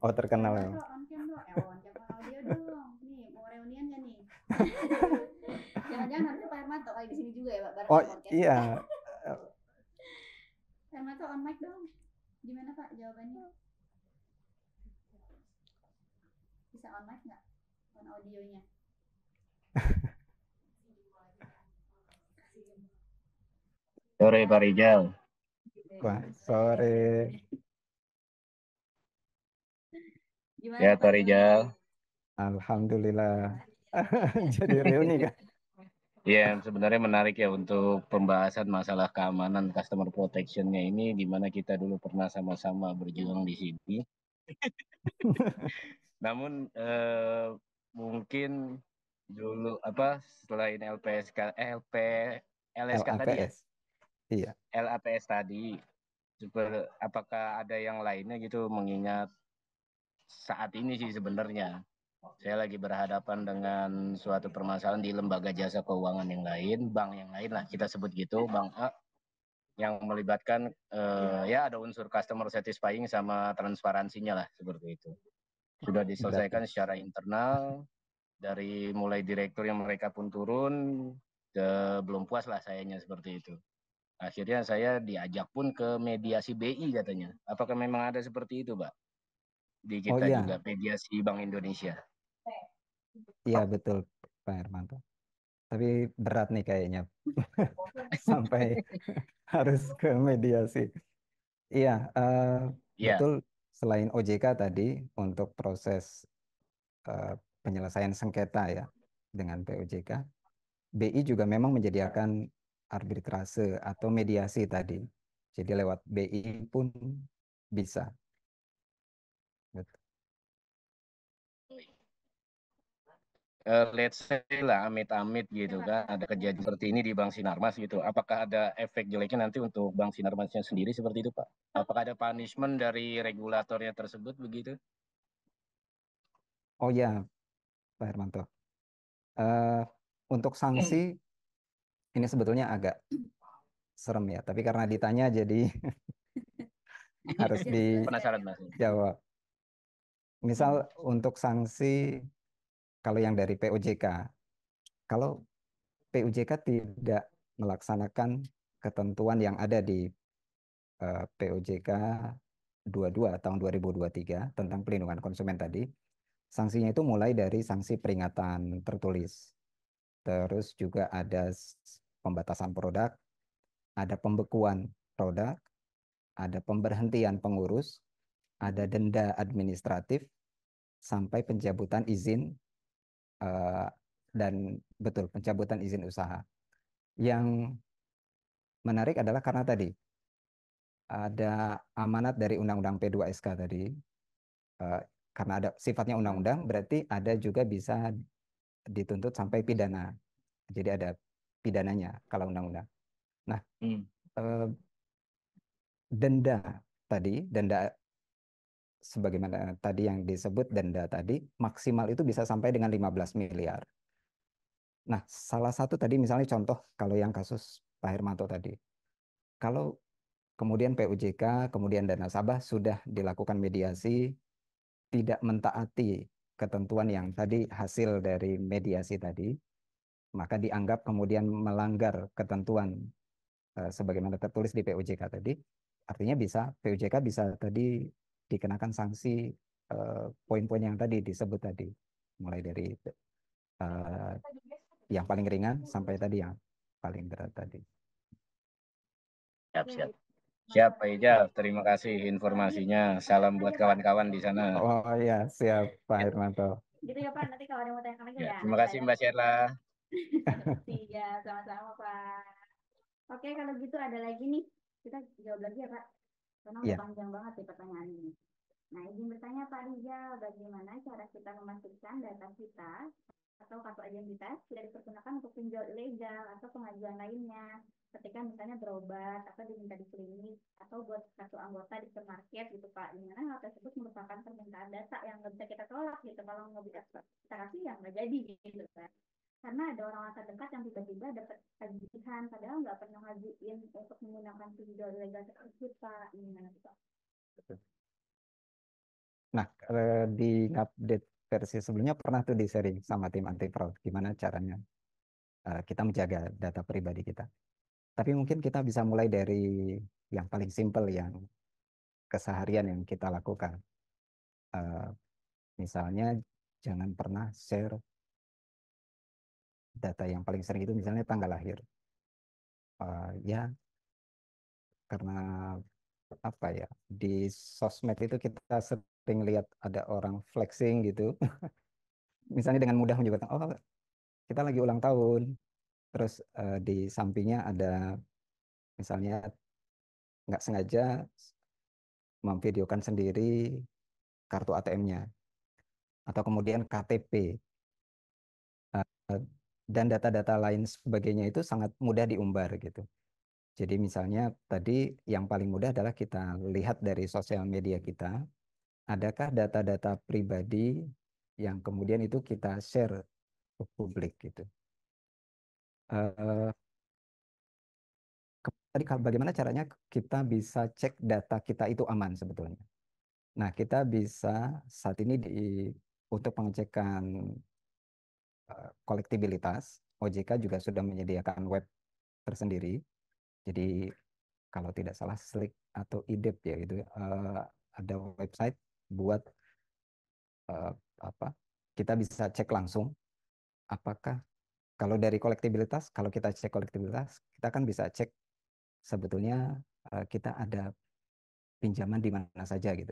Speaker 2: Oh terkenal ya.
Speaker 1: Jangan-jangan harusnya Pak Hermanto kali di sini juga ya Pak, bareng
Speaker 2: Oh
Speaker 1: podcast.
Speaker 2: iya.
Speaker 1: Pak Hermanto on mic dong. Gimana Pak jawabannya? Bisa on mic nggak? On audionya.
Speaker 3: Sore Pak Rijal.
Speaker 2: Wah, sore.
Speaker 1: Gimana
Speaker 3: Ya,
Speaker 1: Pak
Speaker 3: Pak Rijal.
Speaker 2: Alhamdulillah. Jadi reuni kan?
Speaker 3: Ya, sebenarnya menarik ya untuk pembahasan masalah keamanan customer protection-nya ini, di mana kita dulu pernah sama-sama berjuang di sini. Namun mungkin dulu selain LSK tadi ya,
Speaker 2: LAPS. Iya.
Speaker 3: LAPS tadi, apakah ada yang lainnya gitu mengingat saat ini sih sebenarnya saya lagi berhadapan dengan suatu permasalahan di lembaga jasa keuangan yang lain, bank yang lain lah kita sebut gitu, bank A yang melibatkan ya ada unsur customer satisfying sama transparansinya lah seperti itu. Sudah diselesaikan
Speaker 2: Berarti.
Speaker 3: secara internal dari mulai direktur yang mereka pun turun, belum puas lah sayanya seperti itu. Akhirnya saya diajak pun ke mediasi BI katanya. Apakah memang ada seperti itu, Pak? Di
Speaker 2: Oh
Speaker 3: kita
Speaker 2: iya,
Speaker 3: juga mediasi Bank Indonesia.
Speaker 2: iya betul Pak Hermanto. Tapi berat nih kayaknya sampai harus ke mediasi. Iya,
Speaker 3: Iya.
Speaker 2: betul. Selain OJK tadi untuk proses penyelesaian sengketa ya dengan POJK, BI juga memang menyediakan arbitrase atau mediasi tadi. Jadi lewat BI pun bisa. Betul.
Speaker 3: Let's say lah amit-amit gitu kan ada kejadian seperti ini di Bank Sinarmas gitu. Apakah ada efek jeleknya nanti untuk Bank Sinarmasnya sendiri seperti itu, Pak? Apakah ada punishment dari regulatornya tersebut begitu?
Speaker 2: Oh ya, Pak Hermanto. Eh, untuk sanksi ini sebetulnya agak serem ya, tapi karena ditanya jadi harus
Speaker 3: Penasaran Mas.
Speaker 2: dijawab. Misal untuk sanksi kalau yang dari POJK, kalau POJK tidak melaksanakan ketentuan yang ada di POJK 22 tahun 2023 tentang pelindungan konsumen tadi, sanksinya itu mulai dari sanksi peringatan tertulis. Terus juga ada pembatasan produk, ada pembekuan produk, ada pemberhentian pengurus, ada denda administratif, sampai pencabutan izin dan betul pencabutan izin usaha. Yang menarik adalah karena tadi ada amanat dari Undang-Undang P2SK tadi, karena ada sifatnya undang-undang, berarti ada juga bisa dituntut sampai pidana. Jadi ada pidananya kalau undang-undang. Nah, denda sebagaimana tadi yang disebut denda tadi, maksimal itu bisa sampai dengan 15 miliar. Nah, salah satu tadi misalnya contoh kalau yang kasus Pak Hermanto tadi. Kalau kemudian PUJK, kemudian dan nasabah sudah dilakukan mediasi, tidak mentaati ketentuan yang tadi hasil dari mediasi tadi, maka dianggap kemudian melanggar ketentuan sebagaimana tertulis di POJK tadi, artinya POJK bisa tadi dikenakan sanksi poin-poin yang tadi disebut tadi, mulai dari yang paling ringan sampai tadi yang paling berat tadi.
Speaker 3: Siap. Siap, Pak Ijal. Terima kasih informasinya. Salam buat kawan-kawan di sana.
Speaker 2: Oh iya, siap Pak Hermanto.
Speaker 1: Gitu ya Pak, nanti kalau ada yang mau tanya lagi ya.
Speaker 3: Terima kasih Mbak Sheila.
Speaker 1: Iya, sama-sama Pak. Oke, kalau gitu ada lagi nih. Kita jawab lagi ya Pak. Karena udah panjang banget nih pertanyaan ini. Nah, izin bertanya Pak Rizal, bagaimana cara kita memastikan data kita atau kartu identitas tidak dipergunakan untuk pinjol ilegal atau pengajuan lainnya, ketika misalnya berobat atau diminta di klinik atau buat kartu anggota di supermarket gitu Pak, dimana hal tersebut merupakan permintaan data yang nggak bisa kita tolak gitu, kalau nggak bisa kita kasih ya nggak jadi gitu kan, karena ada orang terdekat yang tiba-tiba dapat tagihan padahal nggak pernah ngajuin untuk menggunakan pinjol ilegal tersebut Pak, gimana Pak?
Speaker 2: Nah, di update versi sebelumnya pernah tuh di-sharing sama tim anti fraud gimana caranya kita menjaga data pribadi kita. Tapi mungkin kita bisa mulai dari yang paling simpel, yang keseharian yang kita lakukan. Misalnya jangan pernah share data yang paling sering itu misalnya tanggal lahir. Ya, karena apa ya, di sosmed itu kita sering lihat ada orang flexing gitu. Misalnya dengan mudah menyebutkan, oh kita lagi ulang tahun. Terus di sampingnya ada misalnya nggak sengaja memvideokan sendiri kartu ATM-nya atau kemudian KTP dan data-data lain sebagainya itu sangat mudah diumbar gitu. Jadi misalnya tadi yang paling mudah adalah kita lihat dari sosial media kita, adakah data-data pribadi yang kemudian itu kita share ke publik gitu. Eh, Tadi bagaimana caranya kita bisa cek data kita itu aman sebetulnya. Nah, kita bisa saat ini untuk pengecekan kolektibilitas, OJK juga sudah menyediakan web tersendiri. Jadi kalau tidak salah Slick atau IDEP ya itu ada website buat eh, apa? Kita bisa cek langsung apakah kalau dari kolektibilitas, kalau kita cek kolektibilitas, kita kan bisa cek sebetulnya kita ada pinjaman di mana saja gitu.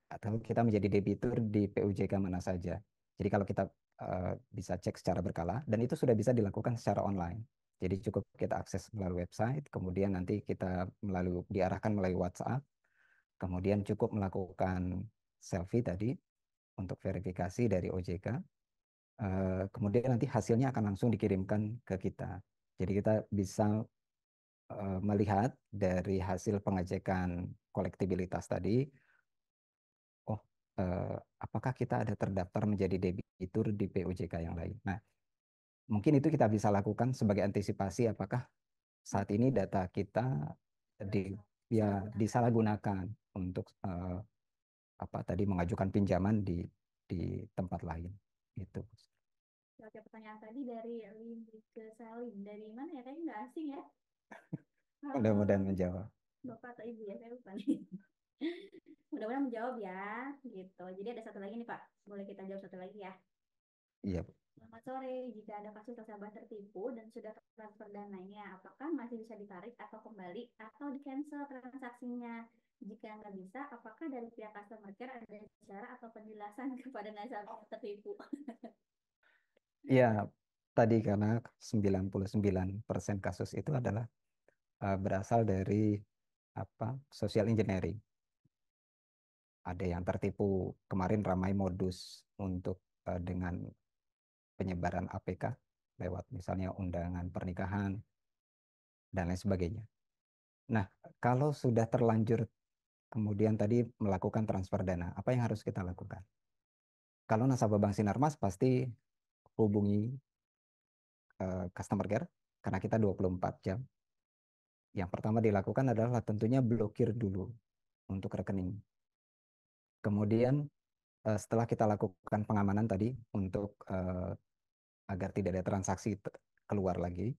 Speaker 2: Atau kita menjadi debitur di PUJK mana saja. Jadi kalau kita bisa cek secara berkala, dan itu sudah bisa dilakukan secara online. Jadi cukup kita akses melalui website, kemudian nanti kita diarahkan melalui WhatsApp, kemudian cukup melakukan selfie tadi untuk verifikasi dari OJK, kemudian nanti hasilnya akan langsung dikirimkan ke kita. Jadi kita bisa melihat dari hasil pengecekan kolektibilitas tadi, oh apakah kita ada terdaftar menjadi debitur di POJK yang lain. Nah, mungkin itu kita bisa lakukan sebagai antisipasi apakah saat ini data kita disalahgunakan untuk apa tadi mengajukan pinjaman di tempat lain. Itu.
Speaker 1: Oke, pertanyaan tadi dari Limbrike Salim. Dari mana ya? Kayaknya nggak asing ya.
Speaker 2: Mudah-mudahan menjawab.
Speaker 1: Bapak atau Ibu ya, saya lupa nih. Mudah-mudahan menjawab ya, gitu. Jadi ada satu lagi nih Pak, boleh kita jawab satu lagi ya.
Speaker 2: Iya.
Speaker 1: Selamat sore, jika ada kasus nasabah tertipu dan sudah transfer dananya, apakah masih bisa ditarik atau kembali atau di-cancel transaksinya? Jika nggak bisa, apakah dari pihak customer care ada cara atau penjelasan kepada nasabah tertipu?
Speaker 2: Iya, tadi karena 99% kasus itu adalah berasal dari apa social engineering. Ada yang tertipu, kemarin ramai modus untuk dengan penyebaran APK lewat misalnya undangan pernikahan dan lain sebagainya. Nah, kalau sudah terlanjur kemudian tadi melakukan transfer dana, apa yang harus kita lakukan? Kalau nasabah Bank Sinarmas pasti hubungi customer care karena kita 24 jam. Yang pertama dilakukan adalah tentunya blokir dulu untuk rekening. Kemudian setelah kita lakukan pengamanan tadi untuk agar tidak ada transaksi keluar lagi,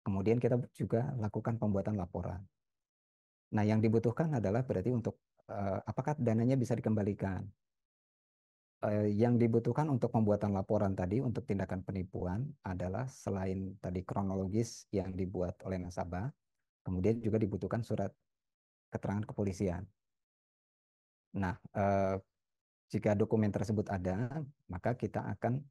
Speaker 2: kemudian kita juga lakukan pembuatan laporan. Nah, yang dibutuhkan adalah berarti untuk apakah dananya bisa dikembalikan. Yang dibutuhkan untuk pembuatan laporan tadi untuk tindakan penipuan adalah selain tadi kronologis yang dibuat oleh nasabah, kemudian juga dibutuhkan surat keterangan kepolisian. Nah, jika dokumen tersebut ada, maka kita akan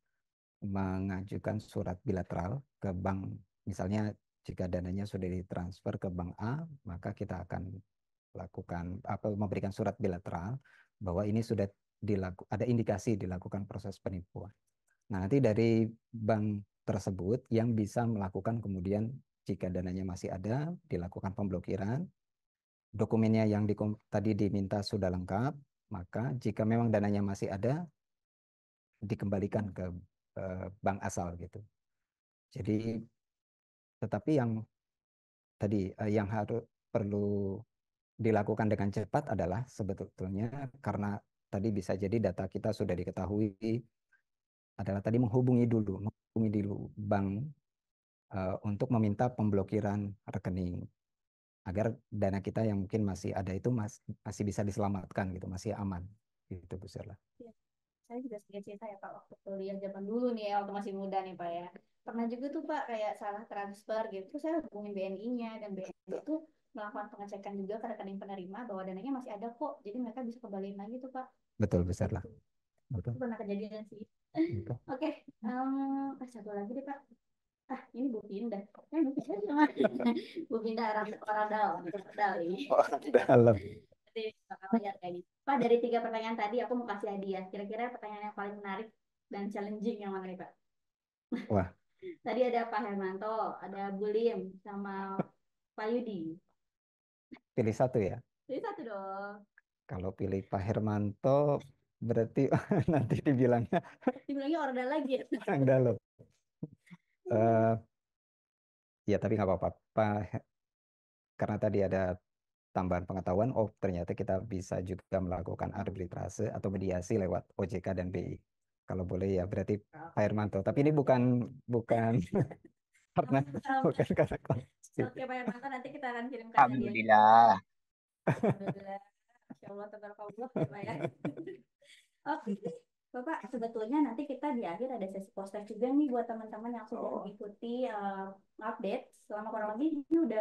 Speaker 2: mengajukan surat bilateral ke bank. Misalnya jika dananya sudah ditransfer ke bank A, maka kita akan memberikan surat bilateral bahwa ini sudah ada indikasi dilakukan proses penipuan. Nah, nanti dari bank tersebut yang bisa melakukan kemudian jika dananya masih ada, dilakukan pemblokiran, dokumennya yang tadi diminta sudah lengkap, maka jika memang dananya masih ada, dikembalikan ke bank asal gitu. Jadi, tetapi yang tadi yang perlu dilakukan dengan cepat adalah sebetulnya karena tadi bisa jadi data kita sudah diketahui adalah tadi menghubungi dulu bank untuk meminta pemblokiran rekening agar dana kita yang mungkin masih ada itu masih bisa diselamatkan gitu, masih aman gitu Bu Sela.
Speaker 1: Saya juga sedikit cerita ya Pak, waktu kuliah zaman dulu nih ya, waktu masih muda nih Pak ya. Pernah juga tuh Pak kayak salah transfer gitu, terus saya hubungin BNI-nya dan BNI itu melakukan pengecekan juga ke rekening penerima bahwa dananya masih ada kok, jadi mereka bisa kembaliin lagi tuh Pak.
Speaker 2: Betul Bu Sela.
Speaker 1: Itu
Speaker 2: Betul.
Speaker 1: pernah kejadian sih.
Speaker 2: Betul.
Speaker 1: Oke, satu lagi deh Pak. Ini Bu Pindah. Bu Pindah sama Bu Pindah orang dalam, ini.
Speaker 2: Orang dalam.
Speaker 1: Nanti bakal lihat kayak gitu. Pak, dari 3 pertanyaan tadi aku mau kasih hadiah. Kira-kira pertanyaan yang paling menarik dan challenging yang mana nih Pak?
Speaker 2: Wah,
Speaker 1: Tadi ada Pak Hermanto, ada Bu Lim, sama Pak Yudi.
Speaker 2: pilih satu ya.
Speaker 1: Jadi satu dong.
Speaker 2: Kalau pilih Pak Hermanto berarti nanti dibilangnya
Speaker 1: Dibilangnya order lagi ya.
Speaker 2: orang dalam. Eh, ya tapi nggak apa-apa. Karena tadi ada tambahan pengetahuan, oh ternyata kita bisa juga melakukan arbitrase atau mediasi lewat OJK dan BI. Kalau boleh ya berarti Pak Hermanto. Tapi ini bukan karena bukan karena konsep.
Speaker 1: Oke Pak Hermanto, nanti kita akan kirimkan hadiah.
Speaker 3: Alhamdulillah.
Speaker 1: Alhamdulillah. Masya Allah, tabarakallah ya Pak ya. Oke, Bapak, sebetulnya nanti kita di akhir ada sesi poster juga nih buat teman-teman yang sudah mengikuti update selama kurang lebih ini udah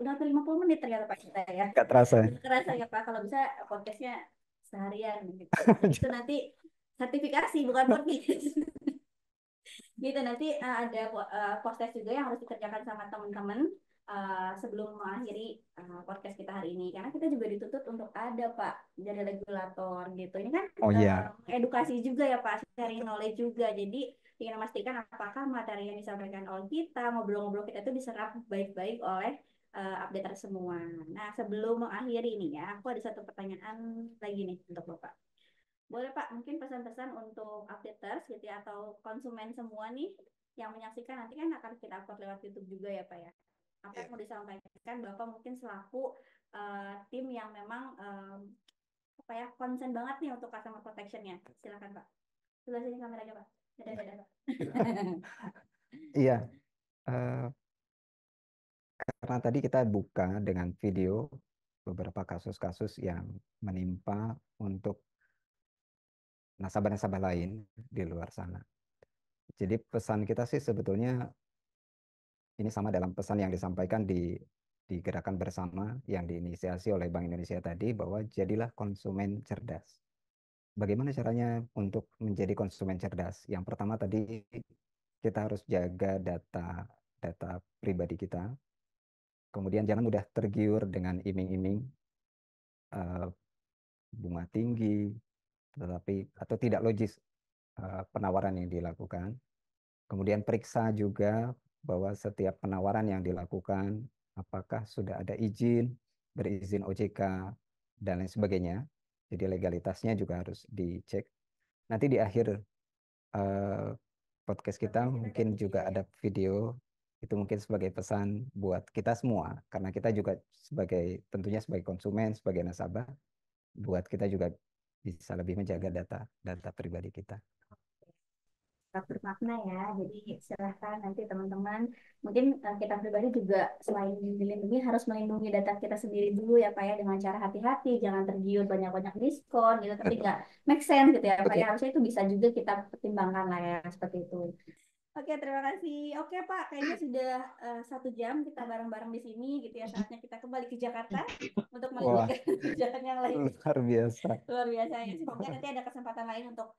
Speaker 1: hampir 50 menit ternyata Pak kita ya.
Speaker 2: Nggak terasa.
Speaker 1: Nggak kerasa ya Pak, kalau bisa podcastnya seharian gitu. Itu nanti sertifikasi bukan podcast. Gitu nanti ada poster juga yang harus dikerjakan sama teman-teman sebelum mengakhiri podcast kita hari ini, karena kita juga dituntut untuk ada Pak jadi regulator gitu. Ini kan
Speaker 2: Oh iya.
Speaker 1: edukasi juga ya Pak, sharing knowledge juga. Jadi ingin memastikan apakah materi yang disampaikan oleh kita, ngobrol-ngobrol kita itu diserap baik-baik oleh updater semua. Nah, sebelum mengakhiri ini ya, aku ada satu pertanyaan lagi nih untuk Bapak. Boleh Pak, mungkin pesan-pesan untuk updaters gitu ya, atau konsumen semua nih yang menyaksikan, nanti kan akan kita upload lewat YouTube juga ya Pak ya. Apa yang mau disampaikan Bapak mungkin selaku tim yang memang apa ya, concern banget nih untuk customer protection-nya. Silakan Pak. Sebelah sini kameranya Pak. Dadah Pak.
Speaker 2: Iya. Karena tadi kita buka dengan video beberapa kasus-kasus yang menimpa untuk nasabah-nasabah lain di luar sana. Jadi pesan kita sih sebetulnya ini sama dalam pesan yang disampaikan di gerakan bersama yang diinisiasi oleh Bank Indonesia tadi, bahwa jadilah konsumen cerdas. Bagaimana caranya untuk menjadi konsumen cerdas? Yang pertama tadi kita harus jaga data pribadi kita. Kemudian jangan mudah tergiur dengan iming-iming bunga tinggi, atau tidak logis penawaran yang dilakukan. Kemudian periksa juga bahwa setiap penawaran yang dilakukan apakah sudah ada izin, berizin OJK, dan lain sebagainya. Jadi legalitasnya juga harus dicek. Nanti di akhir podcast kita mungkin juga ada video, itu mungkin sebagai pesan buat kita semua, karena kita juga tentunya sebagai konsumen, sebagai nasabah, buat kita juga bisa lebih menjaga data pribadi kita.
Speaker 1: Tetap bermakna ya. Jadi silahkan nanti teman-teman, mungkin kita pribadi juga selain dilindungi harus melindungi data kita sendiri dulu ya Pak ya, dengan cara hati-hati, jangan tergiur banyak-banyak diskon gitu, tapi nggak make sense gitu ya Pak ya. Harusnya itu bisa juga kita pertimbangkan lah ya, seperti itu. Oke, terima kasih. Oke Pak, kayaknya sudah 1 jam kita bareng-bareng di sini gitu ya. Saatnya kita kembali ke Jakarta untuk melanjutkan kerjaan yang lain.
Speaker 2: Luar biasa.
Speaker 1: Luar biasa ya. Semoga nanti ada kesempatan lain untuk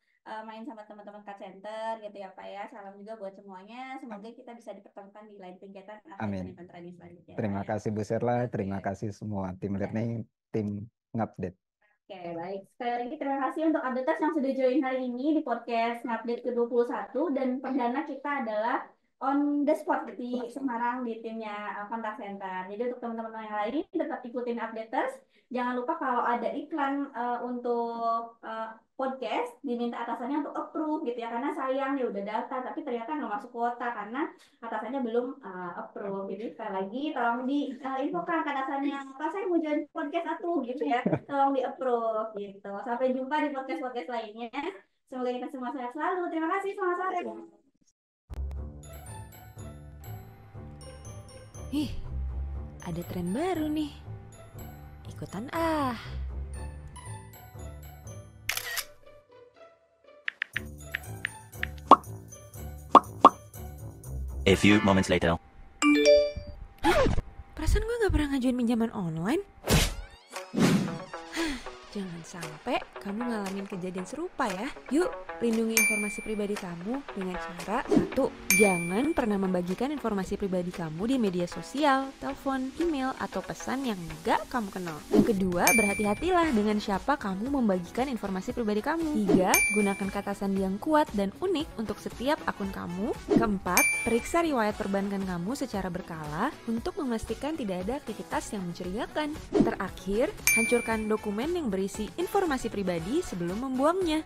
Speaker 1: main sama teman-teman Cut Center gitu ya Pak ya. Salam juga buat semuanya. Semoga kita bisa dipertemukan di lain kegiatan atau event training selanjutnya.
Speaker 2: Terima kasih Bu Sherla, terima kasih semua tim learning, tim Ngupdate.
Speaker 1: Oke, baik. Sekali lagi terima kasih untuk updaters yang sudah join hari ini di podcast Ngupdate ke-21, dan perdana kita adalah on the spot di Semarang di timnya Contact Center. Jadi untuk teman-teman yang lain tetap ikutin updaters. Jangan lupa kalau ada iklan untuk podcast, diminta atasannya untuk approve gitu ya, karena sayang ya udah daftar tapi ternyata nggak masuk kuota karena atasannya belum approve. Jadi sekali lagi tolong diinfokan ke atasannya, Pak saya mau join podcast atuh gitu ya, tolong di approve gitu. Sampai jumpa di podcast lainnya. Semoga kita semua sehat selalu. Terima kasih, selamat sore.
Speaker 4: Ih, ada tren baru nih. Ikutan ah.
Speaker 5: A few moments later.
Speaker 4: Perasaan gue gak pernah ngajuin pinjaman online. Jangan sampai kamu ngalamin kejadian serupa ya. Yuk, lindungi informasi pribadi kamu dengan cara 1. Jangan pernah membagikan informasi pribadi kamu di media sosial, telepon, email, atau pesan yang gak kamu kenal. Yang kedua, berhati-hatilah dengan siapa kamu membagikan informasi pribadi kamu. 3. Gunakan kata sandi yang kuat dan unik untuk setiap akun kamu. Keempat, periksa riwayat perbankan kamu secara berkala untuk memastikan tidak ada aktivitas yang mencurigakan. Terakhir, hancurkan dokumen yang berisi informasi pribadi sebelum membuangnya.